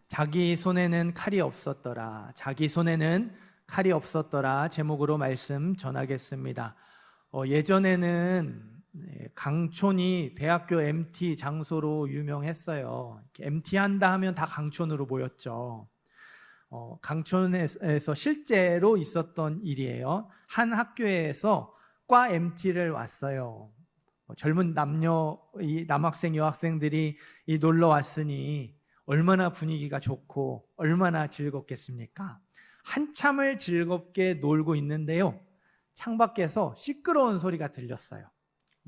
자기 손에는 칼이 없었더라. 자기 손에는 칼이 없었더라. 제목으로 말씀 전하겠습니다. 예전에는 강촌이 대학교 MT 장소로 유명했어요. MT 한다 하면 다 강촌으로 모였죠. 강촌에서 실제로 있었던 일이에요. 한 학교에서 과 MT를 왔어요. 젊은 남학생, 여학생들이 놀러 왔으니 얼마나 분위기가 좋고 얼마나 즐겁겠습니까? 한참을 즐겁게 놀고 있는데요, 창밖에서 시끄러운 소리가 들렸어요.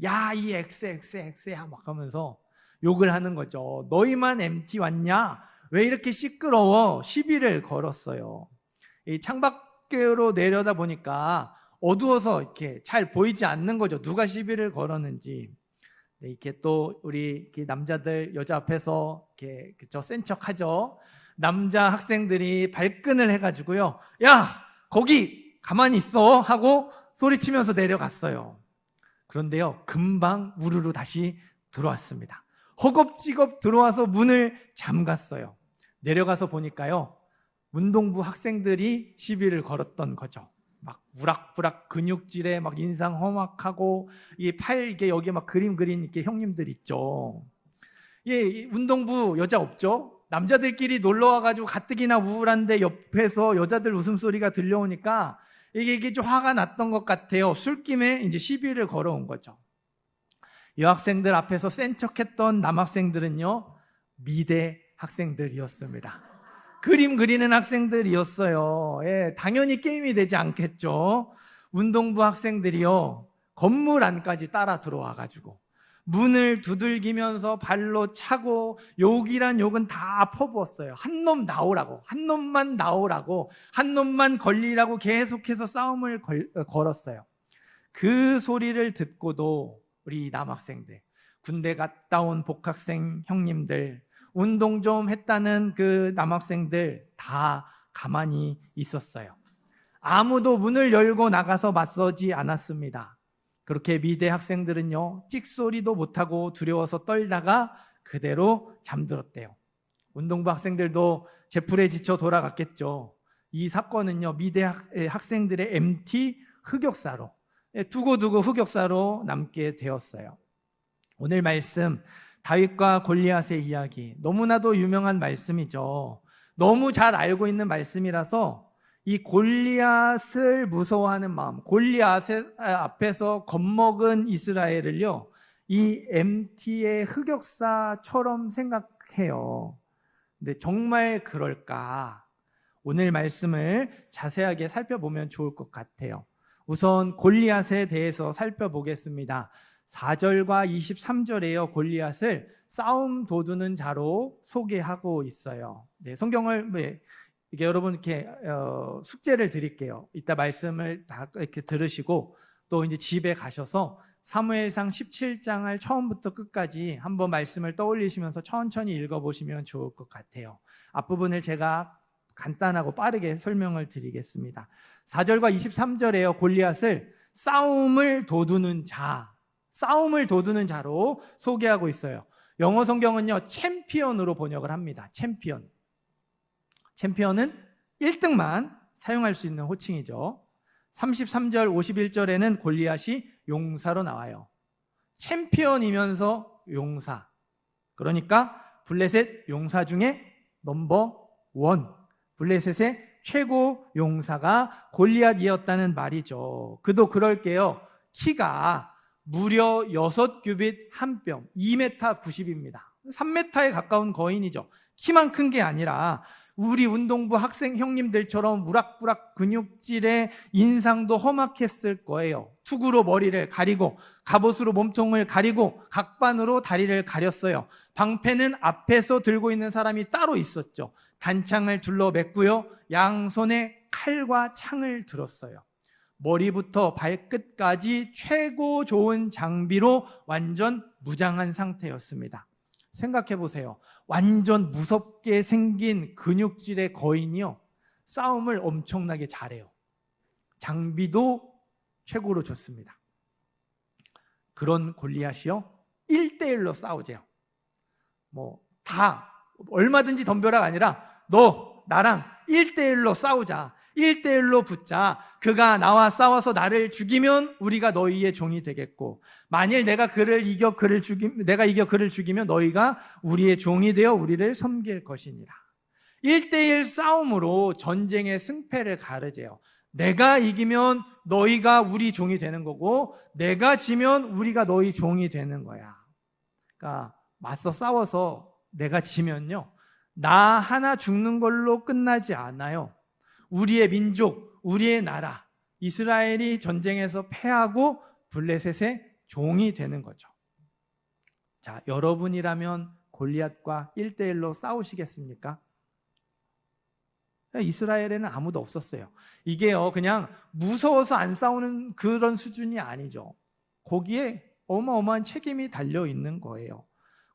야, 이 X야 막 하면서 욕을 하는 거죠. 너희만 MT 왔냐? 왜 이렇게 시끄러워? 시비를 걸었어요. 이 창밖으로 내려다 보니까 어두워서 이렇게 잘 보이지 않는 거죠. 누가 시비를 걸었는지. 이렇게 또 우리 남자들 여자 앞에서 이렇게 센 척하죠. 남자 학생들이 발끈을 해가지고요, 야, 거기 가만히 있어 하고 소리치면서 내려갔어요. 그런데요, 금방 우르르 다시 들어왔습니다. 허겁지겁 들어와서 문을 잠갔어요. 내려가서 보니까요, 운동부 학생들이 시비를 걸었던 거죠. 막 우락부락 근육질에 막 인상 험악하고 이 팔 이게 여기에 막 그림 그린 이렇게 형님들 있죠. 예, 운동부 여자 없죠? 남자들끼리 놀러 와가지고 가뜩이나 우울한데 옆에서 여자들 웃음소리가 들려오니까 이게 좀 화가 났던 것 같아요. 술김에 이제 시비를 걸어온 거죠. 여학생들 앞에서 센 척했던 남학생들은요, 미대 학생들이었습니다. 그림 그리는 학생들이었어요. 예, 당연히 게임이 되지 않겠죠. 운동부 학생들이요, 건물 안까지 따라 들어와가지고 문을 두들기면서 발로 차고 욕이란 욕은 다 퍼부었어요. 한 놈 나오라고, 한 놈만 나오라고, 한 놈만 걸리라고 계속해서 싸움을 걸었어요. 그 소리를 듣고도 우리 남학생들, 군대 갔다 온 복학생 형님들, 운동 좀 했다는 그 남학생들 다 가만히 있었어요. 아무도 문을 열고 나가서 맞서지 않았습니다. 그렇게 미대 학생들은요, 찍소리도 못하고 두려워서 떨다가 그대로 잠들었대요. 운동부 학생들도 제풀에 지쳐 돌아갔겠죠. 이 사건은요, 미대 학생들의 MT 흑역사로, 두고두고 흑역사로 남게 되었어요. 오늘 말씀, 다윗과 골리앗의 이야기, 너무나도 유명한 말씀이죠. 너무 잘 알고 있는 말씀이라서 이 골리앗을 무서워하는 마음, 골리앗 앞에서 겁먹은 이스라엘을요, 이 MT의 흑역사처럼 생각해요. 근데 정말 그럴까? 오늘 말씀을 자세하게 살펴보면 좋을 것 같아요. 우선 골리앗에 대해서 살펴보겠습니다. 4절과 23절에요, 골리앗을 싸움 도두는 자로 소개하고 있어요. 네, 성경을 이게 여러분 이렇게 숙제를 드릴게요. 이따 말씀을 다 이렇게 들으시고 또 이제 집에 가셔서 사무엘상 17장을 처음부터 끝까지 한번 말씀을 떠올리시면서 천천히 읽어보시면 좋을 것 같아요. 앞부분을 제가 간단하고 빠르게 설명을 드리겠습니다. 4절과 23절에요, 골리앗을 싸움을 도두는 자로 소개하고 있어요. 영어 성경은요, 챔피언으로 번역을 합니다. 챔피언은 1등만 사용할 수 있는 호칭이죠. 33절, 51절에는 골리앗이 용사로 나와요. 챔피언이면서 용사. 그러니까 블레셋 용사 중에 넘버 원, 블레셋의 최고 용사가 골리앗이었다는 말이죠. 그도 그럴게요. 키가 무려 6규빗 1뼘, 2m 90입니다. 3m에 가까운 거인이죠. 키만 큰 게 아니라 우리 운동부 학생 형님들처럼 우락부락 근육질의 인상도 험악했을 거예요. 투구로 머리를 가리고 갑옷으로 몸통을 가리고 각반으로 다리를 가렸어요. 방패는 앞에서 들고 있는 사람이 따로 있었죠. 단창을 둘러맸고요, 양손에 칼과 창을 들었어요. 머리부터 발끝까지 최고 좋은 장비로 완전 무장한 상태였습니다. 생각해 보세요. 완전 무섭게 생긴 근육질의 거인이요, 싸움을 엄청나게 잘해요. 장비도 최고로 좋습니다. 그런 골리앗이요, 1대1로 싸우재요. 다 얼마든지 덤벼라가 아니라 너 나랑 1대1로 싸우자. 1대1로 붙자. 그가 나와 싸워서 나를 죽이면 우리가 너희의 종이 되겠고, 만일 내가 이겨 그를 죽이면 너희가 우리의 종이 되어 우리를 섬길 것이니라. 1대1 싸움으로 전쟁의 승패를 가르재요. 내가 이기면 너희가 우리 종이 되는 거고, 내가 지면 우리가 너희 종이 되는 거야. 그러니까 맞서 싸워서 내가 지면요, 나 하나 죽는 걸로 끝나지 않아요. 우리의 민족, 우리의 나라, 이스라엘이 전쟁에서 패하고 블레셋의 종이 되는 거죠. 자, 여러분이라면 골리앗과 1대1로 싸우시겠습니까? 이스라엘에는 아무도 없었어요. 이게요, 그냥 무서워서 안 싸우는 그런 수준이 아니죠. 거기에 어마어마한 책임이 달려 있는 거예요.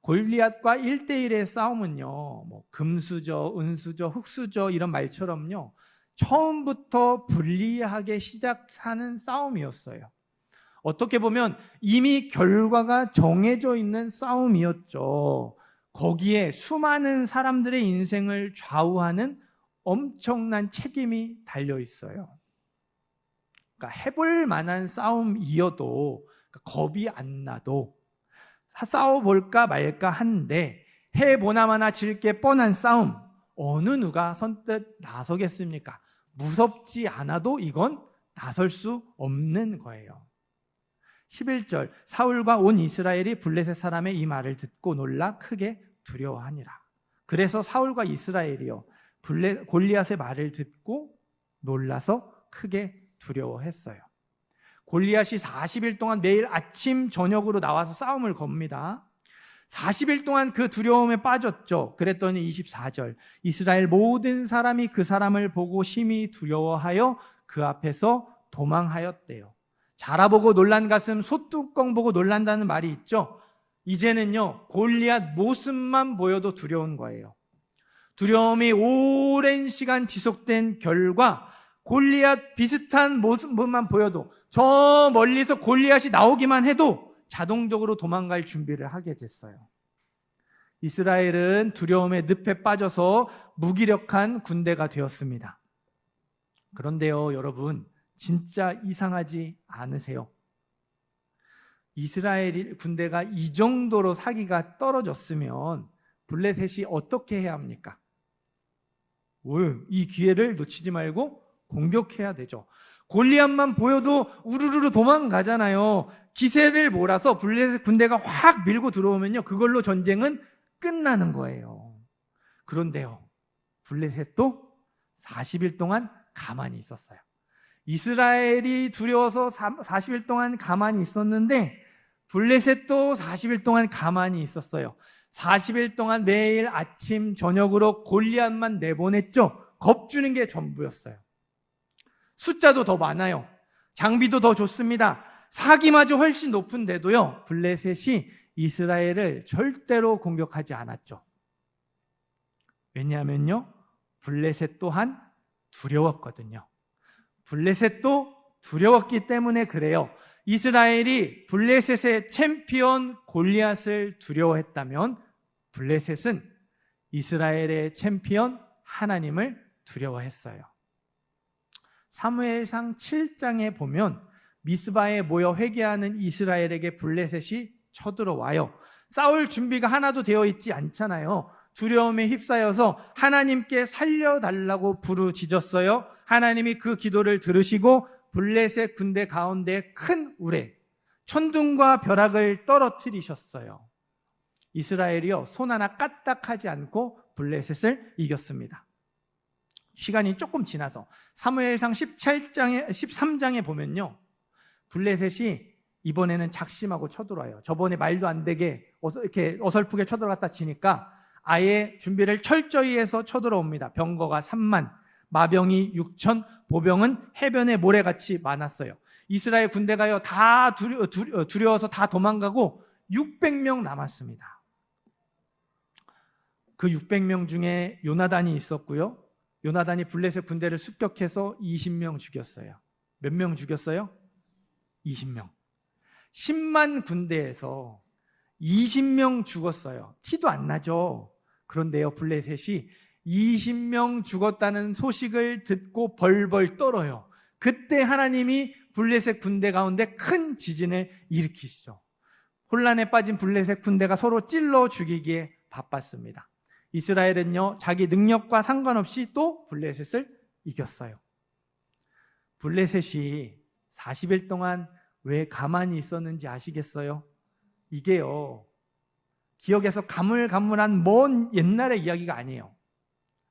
골리앗과 1대1의 싸움은요, 뭐 금수저, 은수저, 흙수저 이런 말처럼요, 처음부터 불리하게 시작하는 싸움이었어요. 어떻게 보면 이미 결과가 정해져 있는 싸움이었죠. 거기에 수많은 사람들의 인생을 좌우하는 엄청난 책임이 달려 있어요. 그러니까 해볼 만한 싸움이어도, 그러니까 겁이 안 나도 싸워볼까 말까 한데, 해보나마나 질 게 뻔한 싸움, 어느 누가 선뜻 나서겠습니까? 무섭지 않아도 이건 나설 수 없는 거예요. 11절, 사울과 온 이스라엘이 블레셋 사람의 이 말을 듣고 놀라 크게 두려워하니라. 그래서 사울과 이스라엘이요, 골리앗의 말을 듣고 놀라서 크게 두려워했어요. 골리앗이 40일 동안 매일 아침 저녁으로 나와서 싸움을 겁니다. 40일 동안 그 두려움에 빠졌죠. 그랬더니 24절, 이스라엘 모든 사람이 그 사람을 보고 심히 두려워하여 그 앞에서 도망하였대요. 자라보고 놀란 가슴 소뚜껑 보고 놀란다는 말이 있죠. 이제는요, 골리앗 모습만 보여도 두려운 거예요. 두려움이 오랜 시간 지속된 결과 골리앗 비슷한 모습만 보여도, 저 멀리서 골리앗이 나오기만 해도 자동적으로 도망갈 준비를 하게 됐어요. 이스라엘은 두려움의 늪에 빠져서 무기력한 군대가 되었습니다. 그런데요, 여러분, 진짜 이상하지 않으세요? 이스라엘 군대가 이 정도로 사기가 떨어졌으면 블레셋이 어떻게 해야 합니까? 이 기회를 놓치지 말고 공격해야 되죠. 골리앗만 보여도 우르르 도망가잖아요. 기세를 몰아서 블레셋 군대가 확 밀고 들어오면요, 그걸로 전쟁은 끝나는 거예요. 그런데요, 블레셋도 40일 동안 가만히 있었어요. 이스라엘이 두려워서 40일 동안 가만히 있었는데 블레셋도 40일 동안 가만히 있었어요. 40일 동안 매일 아침 저녁으로 골리앗만 내보냈죠. 겁주는 게 전부였어요. 숫자도 더 많아요. 장비도 더 좋습니다. 사기마저 훨씬 높은데도요, 블레셋이 이스라엘을 절대로 공격하지 않았죠. 왜냐하면요, 블레셋 또한 두려웠거든요. 블레셋도 두려웠기 때문에 그래요. 이스라엘이 블레셋의 챔피언 골리앗을 두려워했다면 블레셋은 이스라엘의 챔피언 하나님을 두려워했어요. 사무엘상 7장에 보면 미스바에 모여 회개하는 이스라엘에게 블레셋이 쳐들어와요. 싸울 준비가 하나도 되어 있지 않잖아요. 두려움에 휩싸여서 하나님께 살려달라고 부르짖었어요. 하나님이 그 기도를 들으시고 블레셋 군대 가운데 큰 우레, 천둥과 벼락을 떨어뜨리셨어요. 이스라엘이요, 손 하나 까딱하지 않고 블레셋을 이겼습니다. 시간이 조금 지나서 사무엘상 13장에 보면요, 블레셋이 이번에는 작심하고 쳐들어와요. 저번에 말도 안 되게 이렇게 어설프게 쳐들어갔다 치니까 아예 준비를 철저히 해서 쳐들어옵니다. 병거가 3만, 마병이 6천, 보병은 해변에 모래같이 많았어요. 이스라엘 군대가요, 다 두려워서 다 도망가고 600명 남았습니다. 그 600명 중에 요나단이 있었고요. 요나단이 블레셋 군대를 습격해서 20명 죽였어요. 몇 명 죽였어요? 20명. 10만 군대에서 20명 죽었어요. 티도 안 나죠. 그런데요, 블레셋이 20명 죽었다는 소식을 듣고 벌벌 떨어요. 그때 하나님이 블레셋 군대 가운데 큰 지진을 일으키시죠. 혼란에 빠진 블레셋 군대가 서로 찔러 죽이기에 바빴습니다. 이스라엘은요, 자기 능력과 상관없이 또 블레셋을 이겼어요. 블레셋이 40일 동안 왜 가만히 있었는지 아시겠어요? 이게요, 기억에서 가물가물한 먼 옛날의 이야기가 아니에요.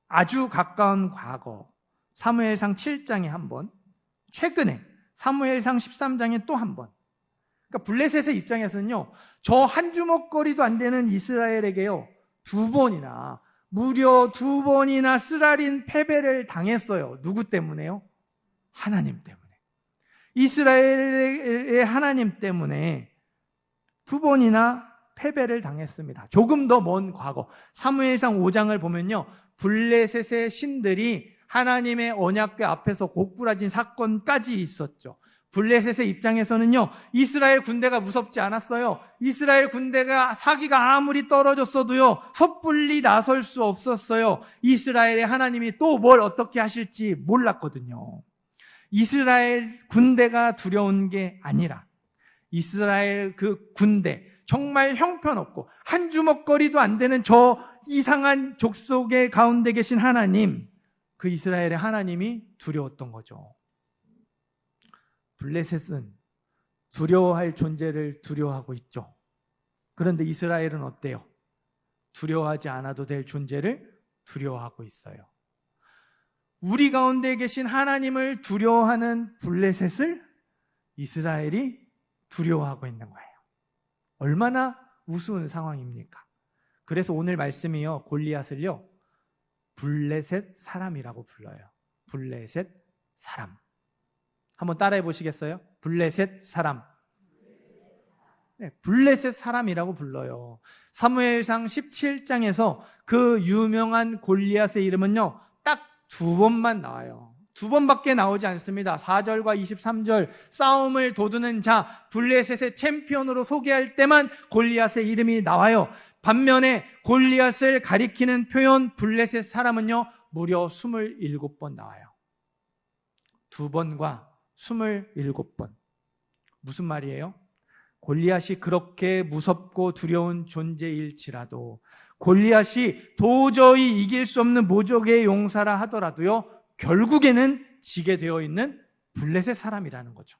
아주 가까운 과거, 사무엘상 7장에 한 번, 최근에 사무엘상 13장에 또 한 번. 그러니까 블레셋의 입장에서는요, 저 한 주먹거리도 안 되는 이스라엘에게요, 무려 두 번이나 쓰라린 패배를 당했어요. 누구 때문에요? 하나님 때문에. 이스라엘의 하나님 때문에 두 번이나 패배를 당했습니다. 조금 더 먼 과거, 사무엘상 5장을 보면요, 블레셋의 신들이 하나님의 언약궤 앞에서 고꾸라진 사건까지 있었죠. 블레셋의 입장에서는요, 이스라엘 군대가 무섭지 않았어요. 이스라엘 군대가 사기가 아무리 떨어졌어도요, 섣불리 나설 수 없었어요. 이스라엘의 하나님이 또 뭘 어떻게 하실지 몰랐거든요. 이스라엘 군대가 두려운 게 아니라 이스라엘 그 군대, 정말 형편없고 한 주먹거리도 안 되는 저 이상한 족속의 가운데 계신 하나님, 그 이스라엘의 하나님이 두려웠던 거죠. 블레셋은 두려워할 존재를 두려워하고 있죠. 그런데 이스라엘은 어때요? 두려워하지 않아도 될 존재를 두려워하고 있어요. 우리 가운데 계신 하나님을 두려워하는 블레셋을 이스라엘이 두려워하고 있는 거예요. 얼마나 우스운 상황입니까? 그래서 오늘 말씀이요, 골리앗을요, 블레셋 사람이라고 불러요. 블레셋 사람. 한번 따라해 보시겠어요? 블레셋 사람. 네, 블레셋 사람이라고 불러요. 사무엘상 17장에서 그 유명한 골리앗의 이름은요, 딱 두 번만 나와요. 두 번밖에 나오지 않습니다. 4절과 23절, 싸움을 도두는 자, 블레셋의 챔피언으로 소개할 때만 골리앗의 이름이 나와요. 반면에 골리앗을 가리키는 표현 블레셋 사람은요, 무려 27번 나와요. 두 번과 27번. 무슨 말이에요? 골리앗이 그렇게 무섭고 두려운 존재일지라도, 골리앗이 도저히 이길 수 없는 모족의 용사라 하더라도요, 결국에는 지게 되어 있는 블레셋 사람이라는 거죠.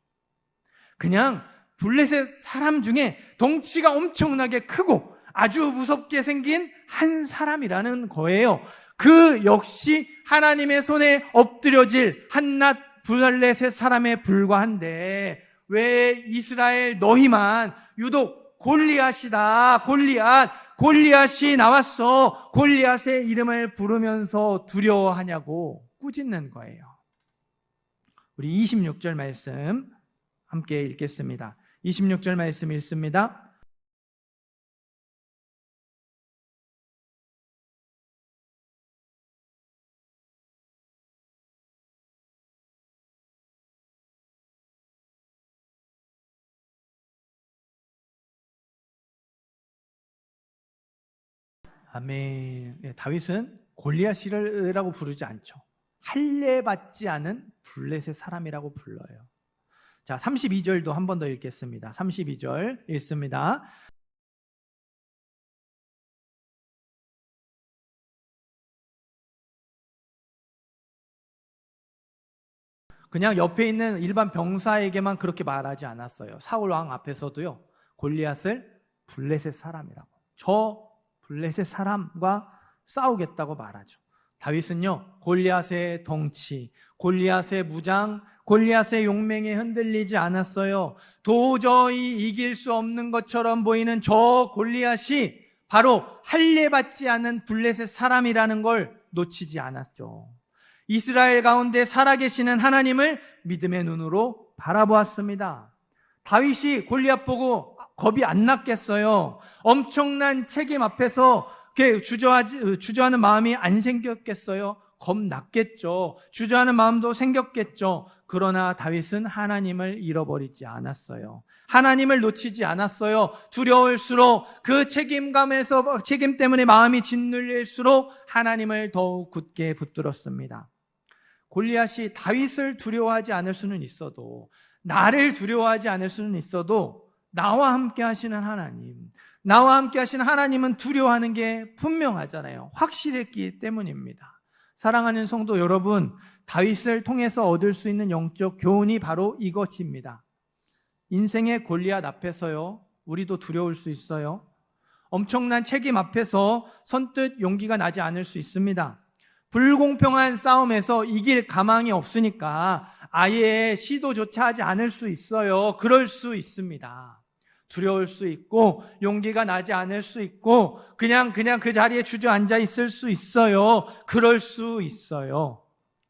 그냥 블레셋 사람 중에 덩치가 엄청나게 크고 아주 무섭게 생긴 한 사람이라는 거예요. 그 역시 하나님의 손에 엎드려질 한낱 블레셋 사람에 불과한데, 왜 이스라엘 너희만 유독 골리앗이다, 골리앗이 나왔어, 골리앗의 이름을 부르면서 두려워하냐고 꾸짖는 거예요. 우리 26절 말씀 함께 읽겠습니다. 26절 말씀 읽습니다. 아멘. 다윗은 골리앗이라고 부르지 않죠. 할례받지 않은 블레셋 사람이라고 불러요. 자, 32절도 한 번 더 읽겠습니다. 32절 읽습니다. 그냥 옆에 있는 일반 병사에게만 그렇게 말하지 않았어요. 사울 왕 앞에서도요, 골리앗을 블레셋 사람이라고, 저 블레셋 사람과 싸우겠다고 말하죠. 다윗은요, 골리앗의 덩치, 골리앗의 무장, 골리앗의 용맹에 흔들리지 않았어요. 도저히 이길 수 없는 것처럼 보이는 저 골리앗이 바로 할례받지 않은 블레셋 사람이라는 걸 놓치지 않았죠. 이스라엘 가운데 살아계시는 하나님을 믿음의 눈으로 바라보았습니다. 다윗이 골리앗 보고 겁이 안 났겠어요? 엄청난 책임 앞에서 주저하는 마음이 안 생겼겠어요? 겁났겠죠. 주저하는 마음도 생겼겠죠. 그러나 다윗은 하나님을 잃어버리지 않았어요. 하나님을 놓치지 않았어요. 두려울수록 그 책임 때문에 마음이 짓눌릴수록 하나님을 더욱 굳게 붙들었습니다. 골리앗이 다윗을 두려워하지 않을 수는 있어도, 나를 두려워하지 않을 수는 있어도 나와 함께 하시는 하나님, 나와 함께 하시는 하나님은 두려워하는 게 분명하잖아요. 확실했기 때문입니다. 사랑하는 성도 여러분, 다윗을 통해서 얻을 수 있는 영적 교훈이 바로 이것입니다. 인생의 골리앗 앞에서요, 우리도 두려울 수 있어요. 엄청난 책임 앞에서 선뜻 용기가 나지 않을 수 있습니다. 불공평한 싸움에서 이길 가망이 없으니까 아예 시도조차 하지 않을 수 있어요. 그럴 수 있습니다. 두려울 수 있고 용기가 나지 않을 수 있고 그냥 그 자리에 주저앉아 있을 수 있어요. 그럴 수 있어요.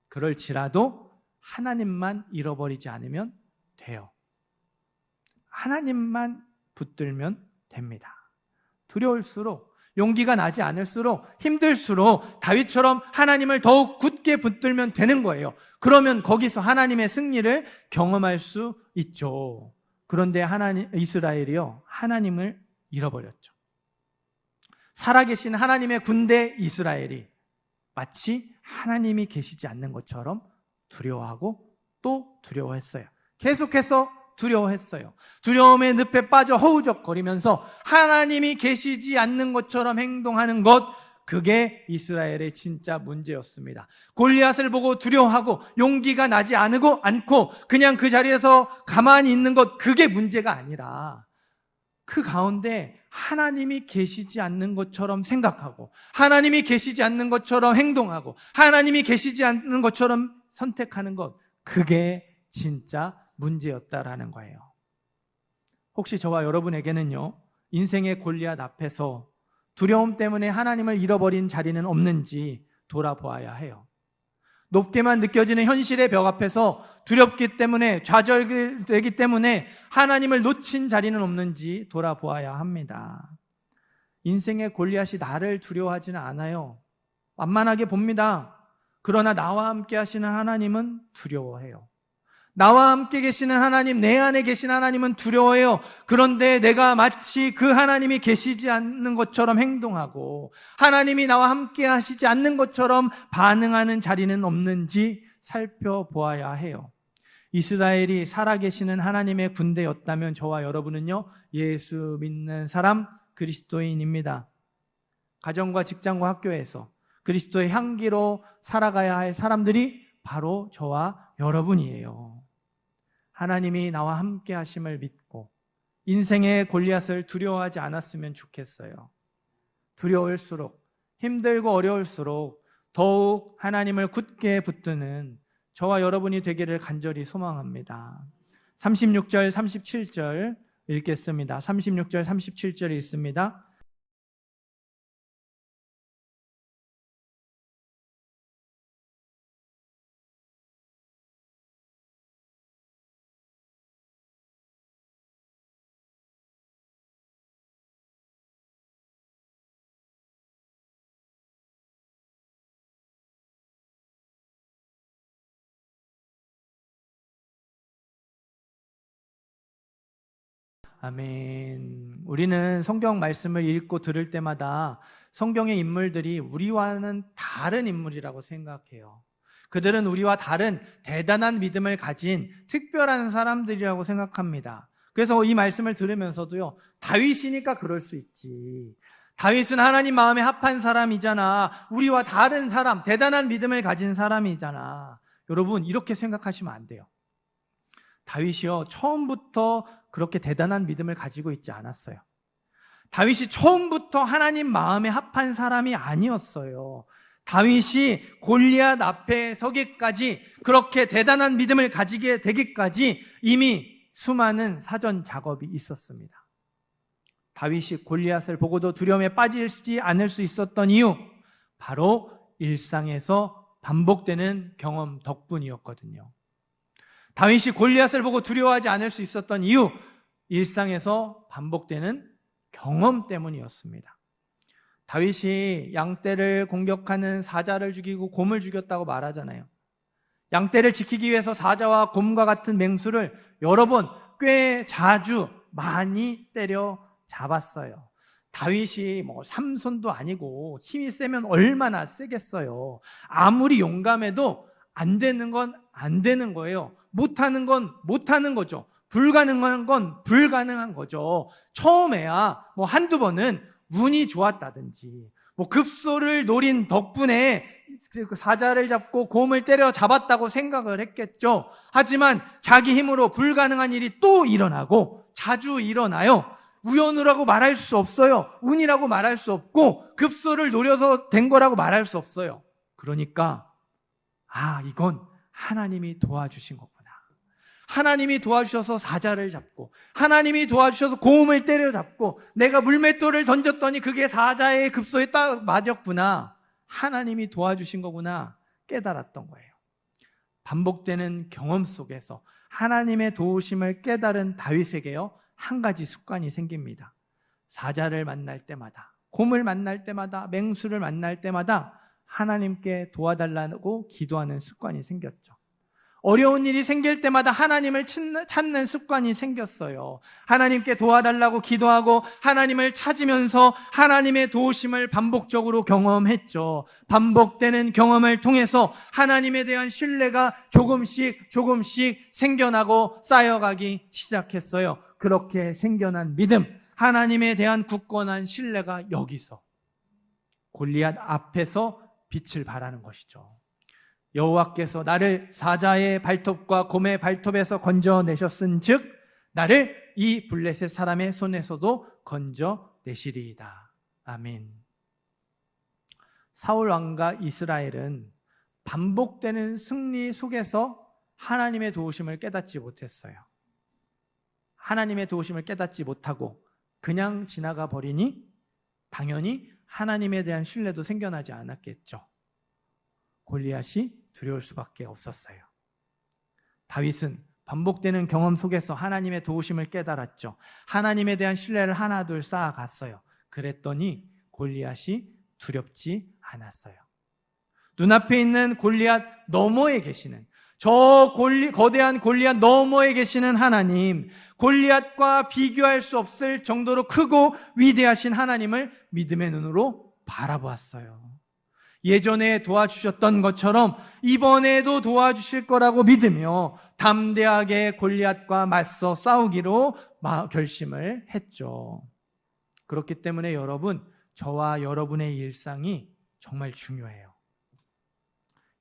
그럴지라도 하나님만 잃어버리지 않으면 돼요. 하나님만 붙들면 됩니다. 두려울수록, 용기가 나지 않을수록, 힘들수록 다윗처럼 하나님을 더욱 굳게 붙들면 되는 거예요. 그러면 거기서 하나님의 승리를 경험할 수 있죠. 그런데 이스라엘이요, 하나님을 잃어버렸죠. 살아계신 하나님의 군대 이스라엘이 마치 하나님이 계시지 않는 것처럼 두려워하고 또 두려워했어요. 계속해서 두려워했어요. 두려움의 늪에 빠져 허우적거리면서 하나님이 계시지 않는 것처럼 행동하는 것, 그게 이스라엘의 진짜 문제였습니다. 골리앗을 보고 두려워하고 용기가 나지 않고 그냥 그 자리에서 가만히 있는 것, 그게 문제가 아니라 그 가운데 하나님이 계시지 않는 것처럼 생각하고 하나님이 계시지 않는 것처럼 행동하고 하나님이 계시지 않는 것처럼 선택하는 것, 그게 진짜 문제였다라는 거예요. 혹시 저와 여러분에게는요, 인생의 골리앗 앞에서 두려움 때문에 하나님을 잃어버린 자리는 없는지 돌아보아야 해요. 높게만 느껴지는 현실의 벽 앞에서 두렵기 때문에, 좌절되기 때문에 하나님을 놓친 자리는 없는지 돌아보아야 합니다. 인생의 골리앗이 나를 두려워하지는 않아요. 만만하게 봅니다. 그러나 나와 함께 하시는 하나님은 두려워해요. 나와 함께 계시는 하나님, 내 안에 계신 하나님은 두려워해요. 그런데 내가 마치 그 하나님이 계시지 않는 것처럼 행동하고 하나님이 나와 함께 하시지 않는 것처럼 반응하는 자리는 없는지 살펴보아야 해요. 이스라엘이 살아계시는 하나님의 군대였다면 저와 여러분은요, 예수 믿는 사람, 그리스도인입니다. 가정과 직장과 학교에서 그리스도의 향기로 살아가야 할 사람들이 바로 저와 여러분이에요. 하나님이 나와 함께 하심을 믿고 인생의 골리앗을 두려워하지 않았으면 좋겠어요. 두려울수록, 힘들고 어려울수록 더욱 하나님을 굳게 붙드는 저와 여러분이 되기를 간절히 소망합니다. 36절, 37절 읽겠습니다. 36절, 37절 읽습니다. 아멘. 우리는 성경 말씀을 읽고 들을 때마다 성경의 인물들이 우리와는 다른 인물이라고 생각해요. 그들은 우리와 다른 대단한 믿음을 가진 특별한 사람들이라고 생각합니다. 그래서 이 말씀을 들으면서도요, 다윗이니까 그럴 수 있지. 다윗은 하나님 마음에 합한 사람이잖아. 우리와 다른 사람, 대단한 믿음을 가진 사람이잖아. 여러분, 이렇게 생각하시면 안 돼요. 다윗이요, 처음부터 그렇게 대단한 믿음을 가지고 있지 않았어요. 다윗이 처음부터 하나님 마음에 합한 사람이 아니었어요. 다윗이 골리앗 앞에 서기까지, 그렇게 대단한 믿음을 가지게 되기까지 이미 수많은 사전 작업이 있었습니다. 다윗이 골리앗을 보고도 두려움에 빠지지 않을 수 있었던 이유, 바로 일상에서 반복되는 경험 덕분이었거든요. 다윗이 골리앗을 보고 두려워하지 않을 수 있었던 이유, 일상에서 반복되는 경험 때문이었습니다. 다윗이 양떼를 공격하는 사자를 죽이고 곰을 죽였다고 말하잖아요. 양떼를 지키기 위해서 사자와 곰과 같은 맹수를 여러 번 꽤 자주 많이 때려 잡았어요. 다윗이 삼손도 아니고 힘이 세면 얼마나 세겠어요. 아무리 용감해도 안 되는 건 안 되는 거예요. 못하는 건 못하는 거죠. 불가능한 건 불가능한 거죠. 처음에야 한두 번은 운이 좋았다든지 급소를 노린 덕분에 사자를 잡고 곰을 때려 잡았다고 생각을 했겠죠. 하지만 자기 힘으로 불가능한 일이 또 일어나고 자주 일어나요. 우연이라고 말할 수 없어요. 운이라고 말할 수 없고 급소를 노려서 된 거라고 말할 수 없어요. 그러니까 이건 하나님이 도와주신 거구나. 하나님이 도와주셔서 사자를 잡고 하나님이 도와주셔서 곰을 때려잡고 내가 물맷돌을 던졌더니 그게 사자의 급소에 딱 맞았구나. 하나님이 도와주신 거구나 깨달았던 거예요. 반복되는 경험 속에서 하나님의 도우심을 깨달은 다윗에게요, 한 가지 습관이 생깁니다. 사자를 만날 때마다, 곰을 만날 때마다, 맹수를 만날 때마다 하나님께 도와달라고 기도하는 습관이 생겼죠. 어려운 일이 생길 때마다 하나님을 찾는 습관이 생겼어요. 하나님께 도와달라고 기도하고 하나님을 찾으면서 하나님의 도우심을 반복적으로 경험했죠. 반복되는 경험을 통해서 하나님에 대한 신뢰가 조금씩 생겨나고 쌓여가기 시작했어요. 그렇게 생겨난 믿음, 하나님에 대한 굳건한 신뢰가 여기서 골리앗 앞에서 빛을 발하는 것이죠. 여호와께서 나를 사자의 발톱과 곰의 발톱에서 건져내셨은즉 나를 이 블레셋 사람의 손에서도 건져내시리이다. 아멘. 사울 왕과 이스라엘은 반복되는 승리 속에서 하나님의 도우심을 깨닫지 못했어요. 하나님의 도우심을 깨닫지 못하고 그냥 지나가 버리니 당연히 하나님에 대한 신뢰도 생겨나지 않았겠죠. 골리앗이 두려울 수밖에 없었어요. 다윗은 반복되는 경험 속에서 하나님의 도우심을 깨달았죠. 하나님에 대한 신뢰를 하나둘 쌓아갔어요. 그랬더니 골리앗이 두렵지 않았어요. 눈앞에 있는 골리앗 너머에 계시는, 거대한 골리앗 너머에 계시는 하나님, 골리앗과 비교할 수 없을 정도로 크고 위대하신 하나님을 믿음의 눈으로 바라보았어요. 예전에 도와주셨던 것처럼 이번에도 도와주실 거라고 믿으며 담대하게 골리앗과 맞서 싸우기로 결심을 했죠. 그렇기 때문에 여러분, 저와 여러분의 일상이 정말 중요해요.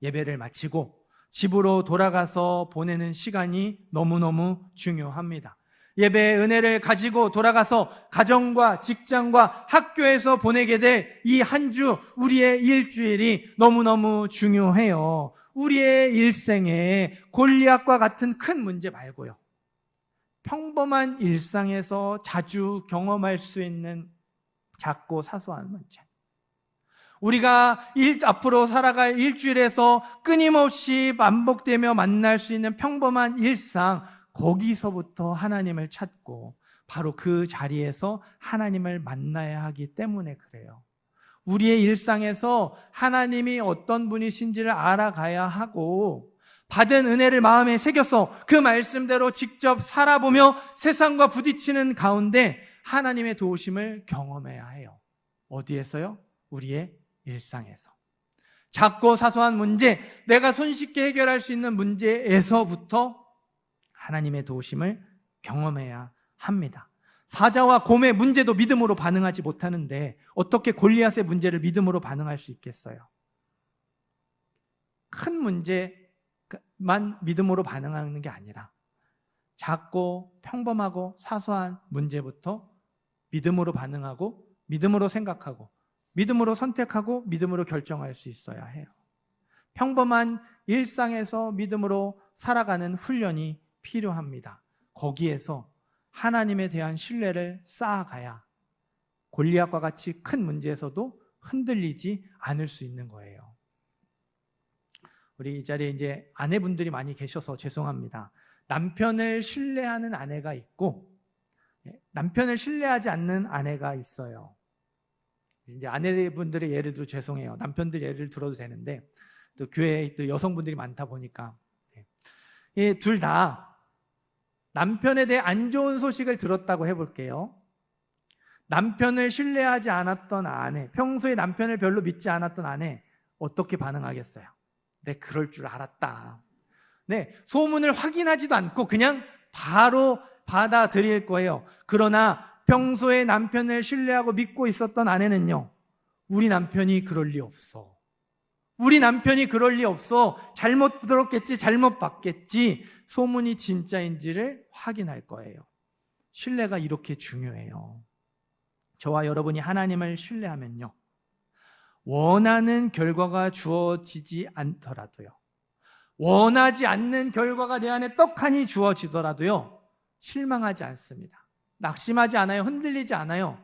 예배를 마치고 집으로 돌아가서 보내는 시간이 너무너무 중요합니다. 예배의 은혜를 가지고 돌아가서 가정과 직장과 학교에서 보내게 될 이 한 주, 우리의 일주일이 너무너무 중요해요. 우리의 일생에 골리앗과 같은 큰 문제 말고요, 평범한 일상에서 자주 경험할 수 있는 작고 사소한 문제, 우리가 앞으로 살아갈 일주일에서 끊임없이 반복되며 만날 수 있는 평범한 일상, 거기서부터 하나님을 찾고 바로 그 자리에서 하나님을 만나야 하기 때문에 그래요. 우리의 일상에서 하나님이 어떤 분이신지를 알아가야 하고 받은 은혜를 마음에 새겨서 그 말씀대로 직접 살아보며 세상과 부딪히는 가운데 하나님의 도우심을 경험해야 해요. 어디에서요? 우리의 일상에서. 작고 사소한 문제, 내가 손쉽게 해결할 수 있는 문제에서부터 하나님의 도우심을 경험해야 합니다. 사자와 곰의 문제도 믿음으로 반응하지 못하는데 어떻게 골리앗의 문제를 믿음으로 반응할 수 있겠어요? 큰 문제만 믿음으로 반응하는 게 아니라 작고 평범하고 사소한 문제부터 믿음으로 반응하고 믿음으로 생각하고 믿음으로 선택하고 믿음으로 결정할 수 있어야 해요. 평범한 일상에서 믿음으로 살아가는 훈련이 필요합니다. 거기에서 하나님에 대한 신뢰를 쌓아가야 골리앗과 같이 큰 문제에서도 흔들리지 않을 수 있는 거예요. 우리 이 자리에 이제 아내분들이 많이 계셔서 죄송합니다. 남편을 신뢰하는 아내가 있고 남편을 신뢰하지 않는 아내가 있어요. 이제 아내분들의 예를 들어 죄송해요. 남편들 예를 들어도 되는데 또 교회에 또 여성분들이 많다 보니까 둘 다 남편에 대해 안 좋은 소식을 들었다고 해볼게요. 남편을 신뢰하지 않았던 아내, 평소에 남편을 별로 믿지 않았던 아내, 어떻게 반응하겠어요? 네, 그럴 줄 알았다. 네, 소문을 확인하지도 않고 그냥 바로 받아들일 거예요. 그러나 평소에 남편을 신뢰하고 믿고 있었던 아내는요, 우리 남편이 그럴 리 없어. 우리 남편이 그럴 리 없어. 잘못 들었겠지, 잘못 봤겠지. 소문이 진짜인지를 확인할 거예요. 신뢰가 이렇게 중요해요. 저와 여러분이 하나님을 신뢰하면요, 원하는 결과가 주어지지 않더라도요, 원하지 않는 결과가 내 안에 떡하니 주어지더라도요, 실망하지 않습니다. 낙심하지 않아요. 흔들리지 않아요.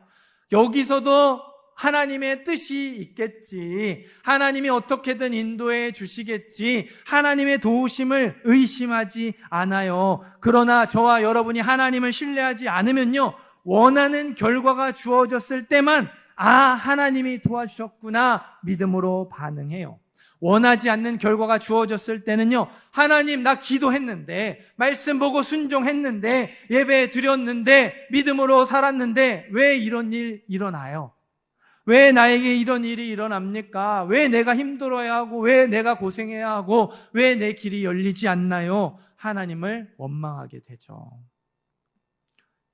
여기서도 하나님의 뜻이 있겠지, 하나님이 어떻게든 인도해 주시겠지, 하나님의 도우심을 의심하지 않아요. 그러나 저와 여러분이 하나님을 신뢰하지 않으면요, 원하는 결과가 주어졌을 때만 하나님이 도와주셨구나 믿음으로 반응해요. 원하지 않는 결과가 주어졌을 때는요, 하나님, 나 기도했는데, 말씀 보고 순종했는데, 예배 드렸는데, 믿음으로 살았는데 왜 이런 일 일어나요? 왜 나에게 이런 일이 일어납니까? 왜 내가 힘들어야 하고, 왜 내가 고생해야 하고, 왜 내 길이 열리지 않나요? 하나님을 원망하게 되죠.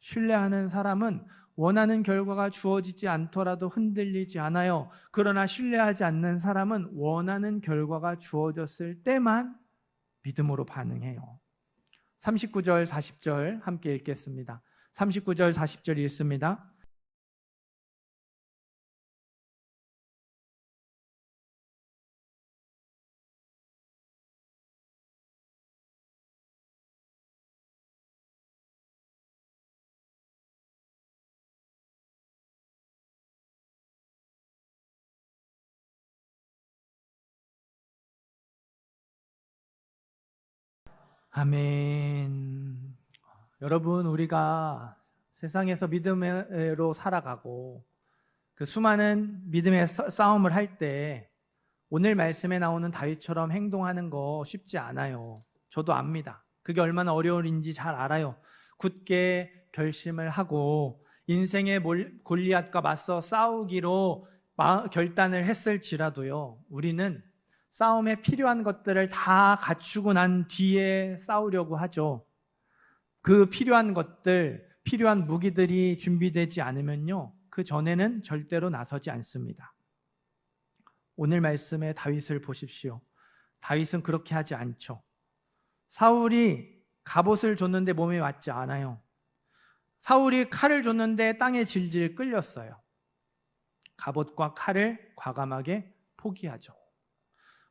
신뢰하는 사람은 원하는 결과가 주어지지 않더라도 흔들리지 않아요. 그러나 신뢰하지 않는 사람은 원하는 결과가 주어졌을 때만 믿음으로 반응해요. 39절, 40절 함께 읽겠습니다. 39절, 40절 읽습니다. 아멘. 여러분, 우리가 세상에서 믿음으로 살아가고 그 수많은 믿음의 싸움을 할 때 오늘 말씀에 나오는 다윗처럼 행동하는 거 쉽지 않아요. 저도 압니다. 그게 얼마나 어려운지 잘 알아요. 굳게 결심을 하고 인생의 골리앗과 맞서 싸우기로 결단을 했을지라도요, 우리는 싸움에 필요한 것들을 다 갖추고 난 뒤에 싸우려고 하죠. 그 필요한 것들, 필요한 무기들이 준비되지 않으면요, 그 전에는 절대로 나서지 않습니다. 오늘 말씀의 다윗을 보십시오. 다윗은 그렇게 하지 않죠. 사울이 갑옷을 줬는데 몸에 맞지 않아요. 사울이 칼을 줬는데 땅에 질질 끌렸어요. 갑옷과 칼을 과감하게 포기하죠.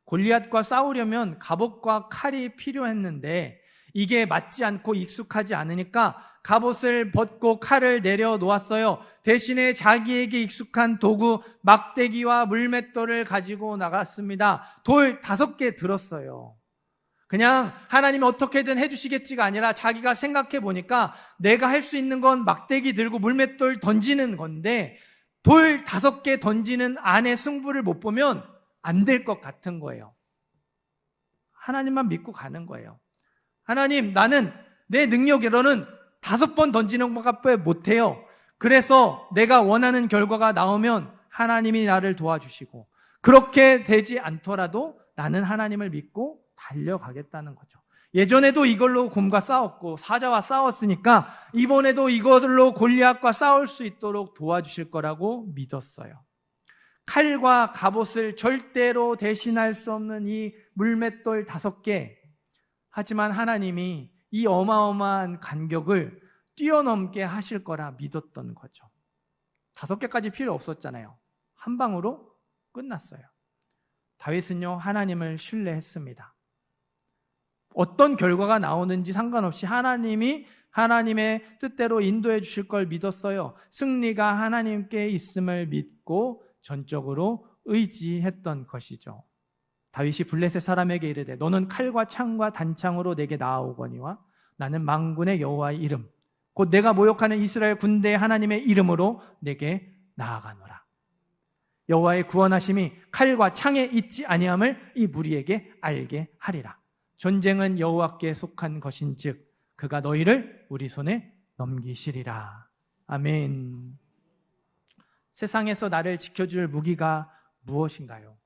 골리앗과 싸우려면 갑옷과 칼이 필요했는데 이게 맞지 않고 익숙하지 않으니까 갑옷을 벗고 칼을 내려놓았어요. 대신에 자기에게 익숙한 도구 막대기와 물맷돌을 가지고 나갔습니다. 돌 5개 들었어요. 그냥 하나님이 어떻게든 해주시겠지가 아니라 자기가 생각해 보니까 내가 할 수 있는 건 막대기 들고 물맷돌 던지는 건데 돌 5개 던지는 안에 승부를 못 보면 안 될 것 같은 거예요. 하나님만 믿고 가는 거예요. 하나님, 나는 내 능력으로는 5번 던지는 것밖에 못해요. 그래서 내가 원하는 결과가 나오면 하나님이 나를 도와주시고, 그렇게 되지 않더라도 나는 하나님을 믿고 달려가겠다는 거죠. 예전에도 이걸로 곰과 싸웠고 사자와 싸웠으니까 이번에도 이것으로 골리앗과 싸울 수 있도록 도와주실 거라고 믿었어요. 칼과 갑옷을 절대로 대신할 수 없는 이 물맷돌 5개. 하지만 하나님이 이 어마어마한 간격을 뛰어넘게 하실 거라 믿었던 거죠. 5개까지 필요 없었잖아요. 한 방으로 끝났어요. 다윗은요, 하나님을 신뢰했습니다. 어떤 결과가 나오는지 상관없이 하나님이 하나님의 뜻대로 인도해 주실 걸 믿었어요. 승리가 하나님께 있음을 믿고 전적으로 의지했던 것이죠. 다윗이 블레셋 사람에게 이르되 너는 칼과 창과 단창으로 내게 나아오거니와 나는 만군의 여호와의 이름 곧 내가 모욕하는 이스라엘 군대의 하나님의 이름으로 내게 나아가노라. 여호와의 구원하심이 칼과 창에 있지 아니함을 이 무리에게 알게 하리라. 전쟁은 여호와께 속한 것인즉 그가 너희를 우리 손에 넘기시리라. 아멘. 세상에서 나를 지켜줄 무기가 무엇인가요?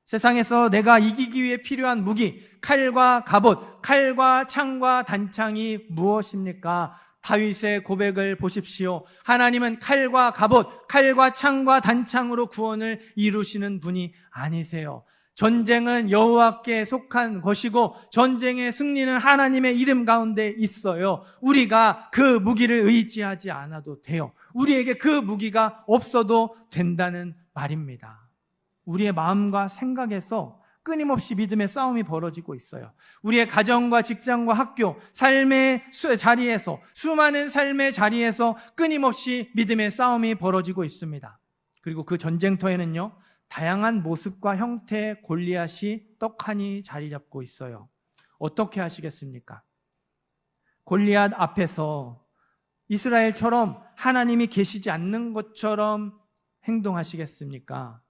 세상에서 내가 이기기 위해 필요한 무기, 칼과 갑옷, 칼과 창과 단창이 무엇입니까? 다윗의 고백을 보십시오. 하나님은 칼과 갑옷, 칼과 창과 단창으로 구원을 이루시는 분이 아니세요. 전쟁은 여호와께 속한 것이고 전쟁의 승리는 하나님의 이름 가운데 있어요. 우리가 그 무기를 의지하지 않아도 돼요. 우리에게 그 무기가 없어도 된다는 말입니다. 우리의 마음과 생각에서 끊임없이 믿음의 싸움이 벌어지고 있어요. 우리의 가정과 직장과 학교, 삶의 자리에서, 수많은 삶의 자리에서 끊임없이 믿음의 싸움이 벌어지고 있습니다. 그리고 그 전쟁터에는요, 다양한 모습과 형태의 골리앗이 떡하니 자리 잡고 있어요. 어떻게 하시겠습니까? 골리앗 앞에서 이스라엘처럼 하나님이 계시지 않는 것처럼 행동하시겠습니까?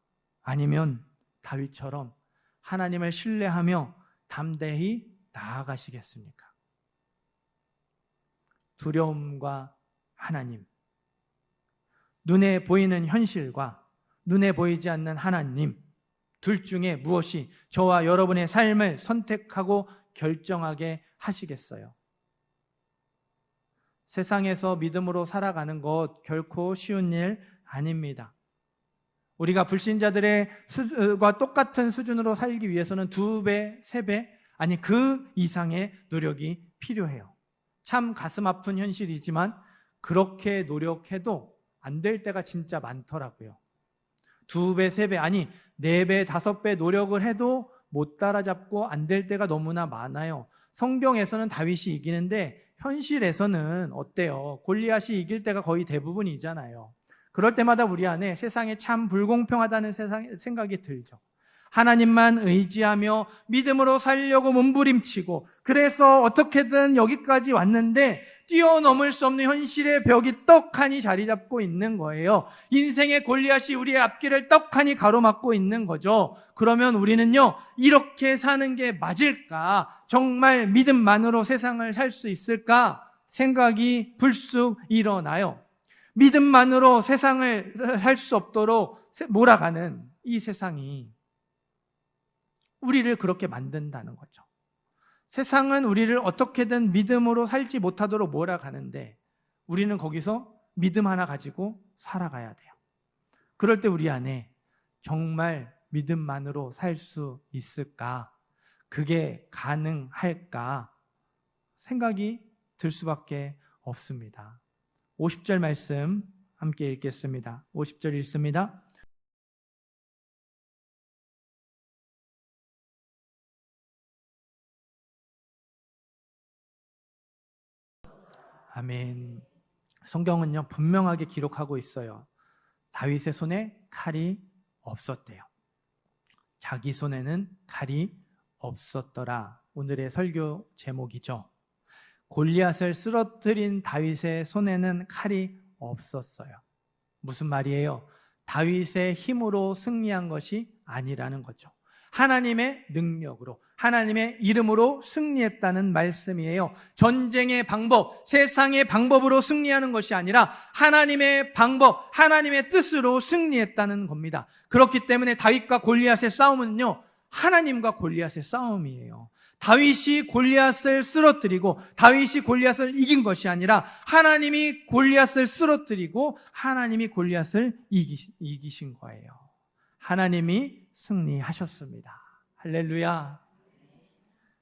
아니면 다윗처럼 하나님을 신뢰하며 담대히 나아가시겠습니까? 두려움과 하나님, 눈에 보이는 현실과 눈에 보이지 않는 하나님, 둘 중에 무엇이 저와 여러분의 삶을 선택하고 결정하게 하시겠어요? 세상에서 믿음으로 살아가는 것 결코 쉬운 일 아닙니다. 우리가 불신자들과 똑같은 수준으로 살기 위해서는 2배, 3배, 아니 그 이상의 노력이 필요해요. 참 가슴 아픈 현실이지만 그렇게 노력해도 안 될 때가 진짜 많더라고요. 2배, 3배, 아니 4배, 5배 노력을 해도 못 따라잡고 안 될 때가 너무나 많아요. 성경에서는 다윗이 이기는데 현실에서는 어때요? 골리앗이 이길 때가 거의 대부분이잖아요. 그럴 때마다 우리 안에 세상에 참 불공평하다는 생각이 들죠. 하나님만 의지하며 믿음으로 살려고 몸부림치고 그래서 어떻게든 여기까지 왔는데 뛰어넘을 수 없는 현실의 벽이 떡하니 자리 잡고 있는 거예요. 인생의 골리앗이 우리의 앞길을 떡하니 가로막고 있는 거죠. 그러면 우리는요, 이렇게 사는 게 맞을까? 정말 믿음만으로 세상을 살 수 있을까? 생각이 불쑥 일어나요. 믿음만으로 세상을 살 수 없도록 몰아가는 이 세상이 우리를 그렇게 만든다는 거죠. 세상은 우리를 어떻게든 믿음으로 살지 못하도록 몰아가는데 우리는 거기서 믿음 하나 가지고 살아가야 돼요. 그럴 때 우리 안에 정말 믿음만으로 살 수 있을까? 그게 가능할까? 생각이 들 수밖에 없습니다. 50절 말씀 함께 읽겠습니다. 50절 읽습니다. 아멘. 성경은요, 분명하게 기록하고 있어요. 다윗의 손에 칼이 없었대요. 자기 손에는 칼이 없었더라. 오늘의 설교 제목이죠. 골리앗을 쓰러뜨린 다윗의 손에는 칼이 없었어요. 무슨 말이에요? 다윗의 힘으로 승리한 것이 아니라는 거죠. 하나님의 능력으로, 하나님의 이름으로 승리했다는 말씀이에요. 전쟁의 방법, 세상의 방법으로 승리하는 것이 아니라 하나님의 방법, 하나님의 뜻으로 승리했다는 겁니다. 그렇기 때문에 다윗과 골리앗의 싸움은요, 하나님과 골리앗의 싸움이에요. 다윗이 골리앗을 쓰러뜨리고 다윗이 골리앗을 이긴 것이 아니라 하나님이 골리앗을 쓰러뜨리고 하나님이 골리앗을 이기신 거예요. 하나님이 승리하셨습니다. 할렐루야.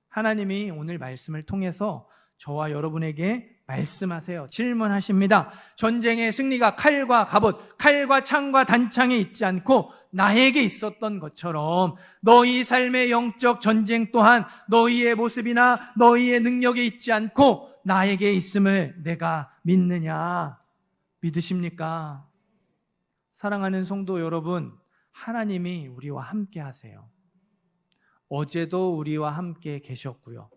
하나님이 오늘 말씀을 통해서 저와 여러분에게 말씀하세요. 질문하십니다. 전쟁의 승리가 칼과 갑옷, 칼과 창과 단창에 있지 않고 나에게 있었던 것처럼 너희 삶의 영적 전쟁 또한 너희의 모습이나 너희의 능력에 있지 않고 나에게 있음을 내가 믿느냐? 믿으십니까? 사랑하는 성도 여러분, 하나님이 우리와 함께 하세요. 어제도 우리와 함께 계셨고요.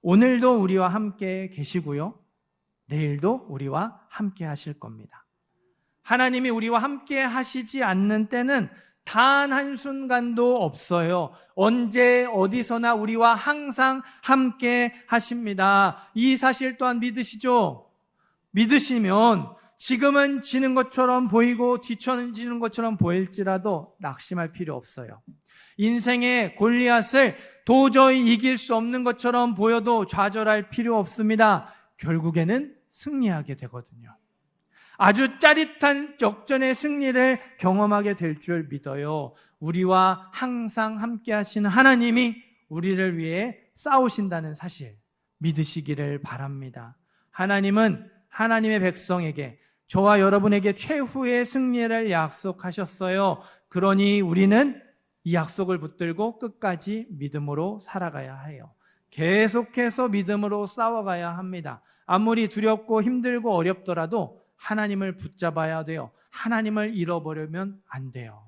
오늘도 우리와 함께 계시고요. 내일도 우리와 함께 하실 겁니다. 하나님이 우리와 함께 하시지 않는 때는 단 한순간도 없어요. 언제 어디서나 우리와 항상 함께 하십니다. 이 사실 또한 믿으시죠? 믿으시면 지금은 지는 것처럼 보이고 뒤처지는 것처럼 보일지라도 낙심할 필요 없어요. 인생의 골리앗을 도저히 이길 수 없는 것처럼 보여도 좌절할 필요 없습니다. 결국에는 승리하게 되거든요. 아주 짜릿한 역전의 승리를 경험하게 될 줄 믿어요. 우리와 항상 함께 하시는 하나님이 우리를 위해 싸우신다는 사실 믿으시기를 바랍니다. 하나님은 하나님의 백성에게, 저와 여러분에게 최후의 승리를 약속하셨어요. 그러니 우리는 이 약속을 붙들고 끝까지 믿음으로 살아가야 해요. 계속해서 믿음으로 싸워가야 합니다. 아무리 두렵고 힘들고 어렵더라도 하나님을 붙잡아야 돼요. 하나님을 잃어버리면 안 돼요.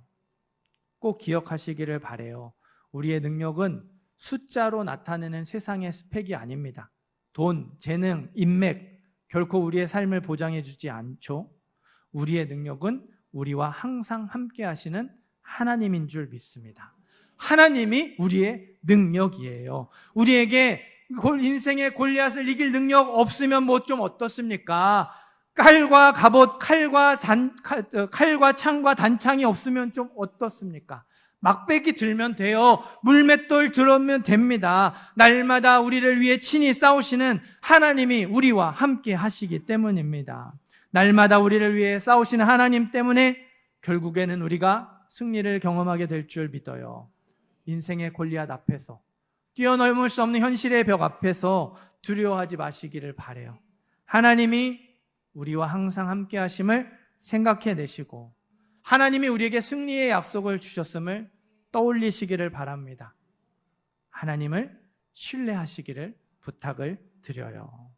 꼭 기억하시기를 바라요. 우리의 능력은 숫자로 나타내는 세상의 스펙이 아닙니다. 돈, 재능, 인맥 결코 우리의 삶을 보장해 주지 않죠. 우리의 능력은 우리와 항상 함께 하시는 하나님인 줄 믿습니다. 하나님이 우리의 능력이에요. 우리에게 인생의 골리앗을 이길 능력 없으면 뭐 좀 어떻습니까? 칼과 갑옷, 칼과 창과 단창이 없으면 좀 어떻습니까? 막배기 들면 돼요. 물맷돌 들으면 됩니다. 날마다 우리를 위해 친히 싸우시는 하나님이 우리와 함께 하시기 때문입니다. 날마다 우리를 위해 싸우시는 하나님 때문에 결국에는 우리가 승리를 경험하게 될 줄 믿어요. 인생의 골리앗 앞에서, 뛰어넘을 수 없는 현실의 벽 앞에서 두려워하지 마시기를 바라요. 하나님이 우리와 항상 함께 하심을 생각해내시고 하나님이 우리에게 승리의 약속을 주셨음을 떠올리시기를 바랍니다. 하나님을 신뢰하시기를 부탁을 드려요.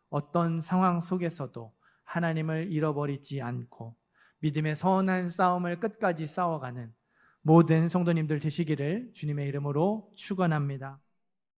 어떤 상황 속에서도 하나님을 잃어버리지 않고 믿음의 선한 싸움을 끝까지 싸워가는 모든 성도님들 되시기를 주님의 이름으로 축원합니다.